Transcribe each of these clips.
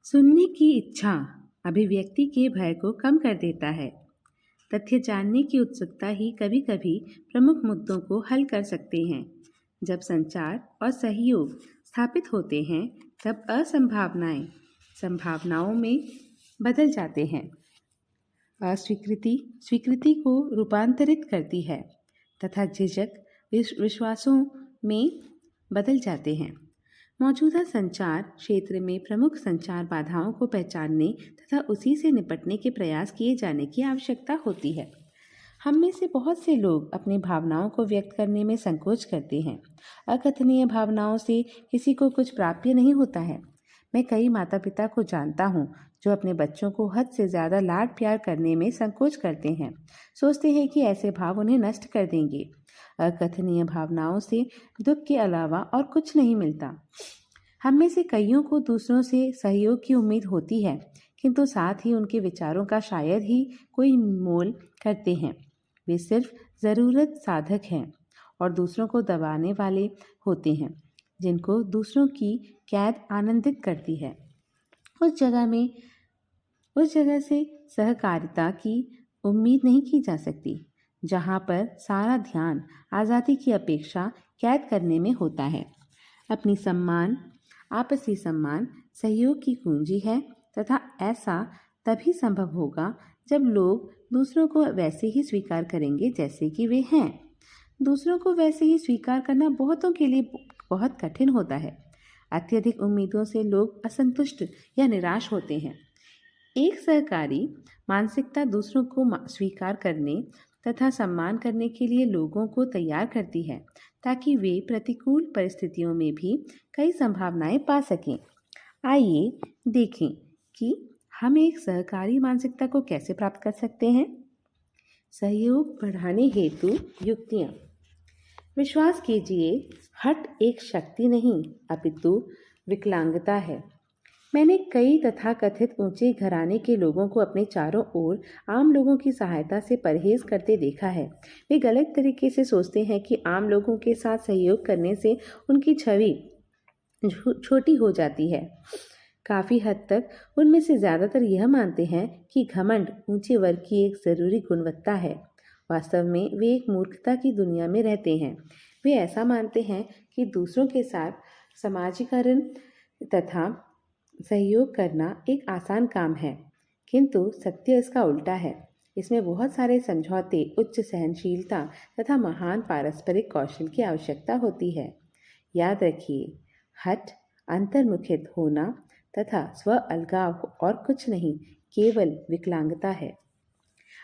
सुनने की इच्छा अभिव्यक्ति के भय को कम कर देता है। तथ्य जानने की उत्सुकता ही कभी-कभी प्रमुख मुद्दों को हल कर सकते हैं। जब संचार और सहयोग स्थापित होते हैं, तब असंभावनाएं संभावनाओं में बदल जाते हैं। अस्वीकृति स्वीकृति को रूपांतरित करती है तथा झिझक विश्वासों में बदल जाते हैं। मौजूदा संचार क्षेत्र में प्रमुख संचार बाधाओं को पहचानने तथा उसी से निपटने के प्रयास किए जाने की आवश्यकता होती है। हम में से बहुत से लोग अपनी भावनाओं को व्यक्त करने में संकोच करते हैं। अकथनीय भावनाओं से किसी को कुछ प्राप्य नहीं होता है। मैं कई माता पिता को जानता हूँ जो अपने बच्चों को हद से ज़्यादा लाड प्यार करने में संकोच करते हैं। सोचते हैं कि ऐसे भाव उन्हें नष्ट कर देंगे। अकथनीय भावनाओं से दुख के अलावा और कुछ नहीं मिलता। हम में से कईयों को दूसरों से सहयोग की उम्मीद होती है, किंतु साथ ही उनके विचारों का शायद ही कोई मोल करते हैं। वे सिर्फ ज़रूरत साधक हैं और दूसरों को दबाने वाले होते हैं, जिनको दूसरों की कैद आनंदित करती है। उस जगह से सहकारिता की उम्मीद नहीं की जा सकती, जहाँ पर सारा ध्यान आज़ादी की अपेक्षा कैद करने में होता है। आपसी सम्मान सहयोग की कुंजी है तथा ऐसा तभी संभव होगा जब लोग दूसरों को वैसे ही स्वीकार करेंगे जैसे कि वे हैं। दूसरों को वैसे ही स्वीकार करना बहुतों के लिए बहुत कठिन होता है। अत्यधिक उम्मीदों से लोग असंतुष्ट या निराश होते हैं। एक सहकारी मानसिकता दूसरों को स्वीकार करने तथा सम्मान करने के लिए लोगों को तैयार करती है, ताकि वे प्रतिकूल परिस्थितियों में भी कई संभावनाएं पा सकें। आइए देखें कि हम एक सहकारी मानसिकता को कैसे प्राप्त कर सकते हैं। सहयोग बढ़ाने हेतु युक्तियाँ। विश्वास कीजिए, हठ एक शक्ति नहीं अपितु विकलांगता है। मैंने कई तथाकथित ऊंचे घराने के लोगों को अपने चारों ओर आम लोगों की सहायता से परहेज करते देखा है। वे गलत तरीके से सोचते हैं कि आम लोगों के साथ सहयोग करने से उनकी छवि छोटी हो जाती है। काफ़ी हद तक उनमें से ज़्यादातर यह मानते हैं कि घमंड ऊंचे वर्ग की एक ज़रूरी गुणवत्ता है। वास्तव में वे एक मूर्खता की दुनिया में रहते हैं। वे ऐसा मानते हैं कि दूसरों के साथ समाजीकरण तथा सहयोग करना एक आसान काम है, किंतु सत्य इसका उल्टा है। इसमें बहुत सारे समझौते, उच्च सहनशीलता तथा महान पारस्परिक कौशल की आवश्यकता होती है। याद रखिए, हठ, अंतर्मुखित होना तथा स्व अलगाव और कुछ नहीं, केवल विकलांगता है।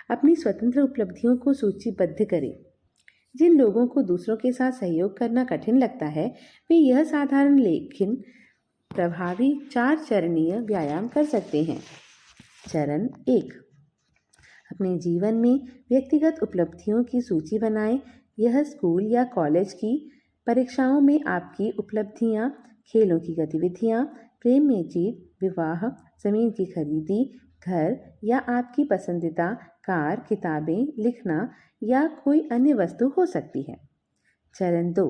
अपनी स्वतंत्र उपलब्धियों को सूचीबद्ध करें। जिन लोगों को दूसरों के साथ सहयोग करना कठिन लगता है, वे यह साधारण लेकिन प्रभावी 4 चरणीय व्यायाम कर सकते हैं। चरण 1, अपने जीवन में व्यक्तिगत उपलब्धियों की सूची बनाएं। यह स्कूल या कॉलेज की परीक्षाओं में आपकी उपलब्धियां, खेलों की गतिविधियां, प्रेम में जीत, विवाह, जमीन की खरीदी, घर या आपकी पसंदीदा कार, किताबें, लिखना या कोई अन्य वस्तु हो सकती है। चरण 2,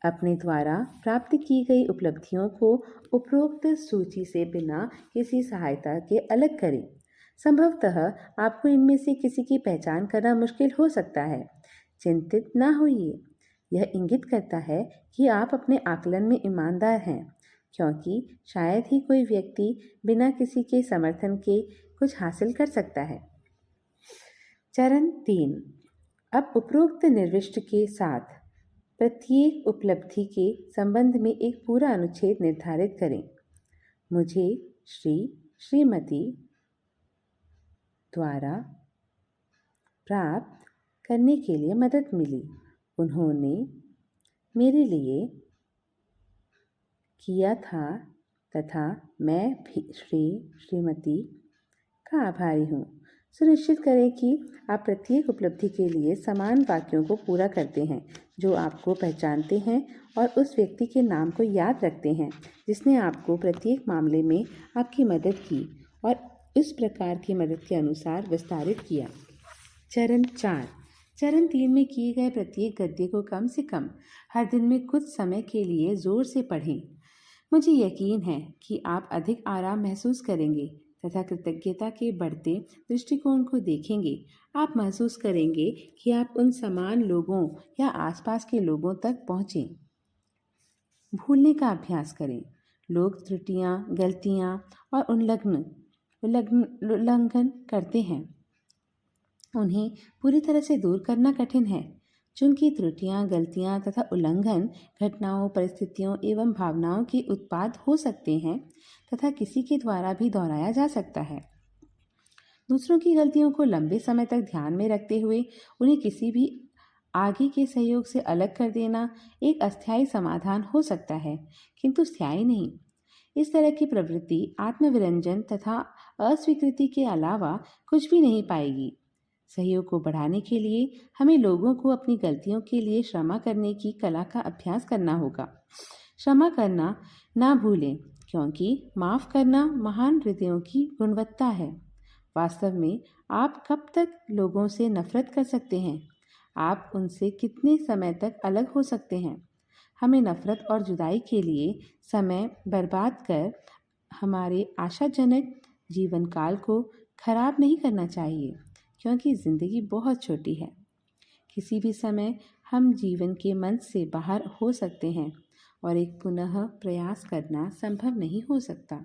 अपने द्वारा प्राप्त की गई उपलब्धियों को उपरोक्त सूची से बिना किसी सहायता के अलग करें। संभवतः आपको इनमें से किसी की पहचान करना मुश्किल हो सकता है। चिंतित न होइए, यह इंगित करता है कि आप अपने आकलन में ईमानदार हैं, क्योंकि शायद ही कोई व्यक्ति बिना किसी के समर्थन के कुछ हासिल कर सकता है। चरण 3, अब उपरोक्त निर्दिष्ट के साथ प्रत्येक उपलब्धि के संबंध में एक पूरा अनुच्छेद निर्धारित करें। मुझे श्रीमती द्वारा प्राप्त करने के लिए मदद मिली। उन्होंने मेरे लिए किया था तथा मैं भी श्रीमती का आभारी हूँ। सुनिश्चित करें कि आप प्रत्येक उपलब्धि के लिए समान वाक्यों को पूरा करते हैं जो आपको पहचानते हैं और उस व्यक्ति के नाम को याद रखते हैं जिसने आपको प्रत्येक मामले में आपकी मदद की और इस प्रकार की मदद के अनुसार विस्तारित किया। चरण 4, चरण 3 में किए गए प्रत्येक गद्य को कम से कम हर दिन में कुछ समय के लिए जोर से पढ़ें। मुझे यकीन है कि आप अधिक आराम महसूस करेंगे तथा कृतज्ञता के बढ़ते दृष्टिकोण को देखेंगे। आप महसूस करेंगे कि आप उन समान लोगों या आसपास के लोगों तक पहुँचें। भूलने का अभ्यास करें। लोग त्रुटियां, गलतियां और उल्लंघन करते हैं। उन्हें पूरी तरह से दूर करना कठिन है। चूंकि त्रुटियां, गलतियां तथा उल्लंघन घटनाओं, परिस्थितियों एवं भावनाओं के उत्पाद हो सकते हैं तथा किसी के द्वारा भी दोहराया जा सकता है। दूसरों की गलतियों को लंबे समय तक ध्यान में रखते हुए उन्हें किसी भी आगे के सहयोग से अलग कर देना एक अस्थायी समाधान हो सकता है, किंतु स्थायी नहीं। इस तरह की प्रवृत्ति आत्मविरंजन तथा अस्वीकृति के अलावा कुछ भी नहीं पाएगी। सहयोग को बढ़ाने के लिए हमें लोगों को अपनी गलतियों के लिए क्षमा करने की कला का अभ्यास करना होगा। क्षमा करना ना भूलें, क्योंकि माफ करना महान हृदयों की गुणवत्ता है। वास्तव में आप कब तक लोगों से नफरत कर सकते हैं? आप उनसे कितने समय तक अलग हो सकते हैं? हमें नफरत और जुदाई के लिए समय बर्बाद कर हमारे आशाजनक जीवन काल को खराब नहीं करना चाहिए, क्योंकि ज़िंदगी बहुत छोटी है। किसी भी समय हम जीवन के मंच से बाहर हो सकते हैं और एक पुनः प्रयास करना संभव नहीं हो सकता।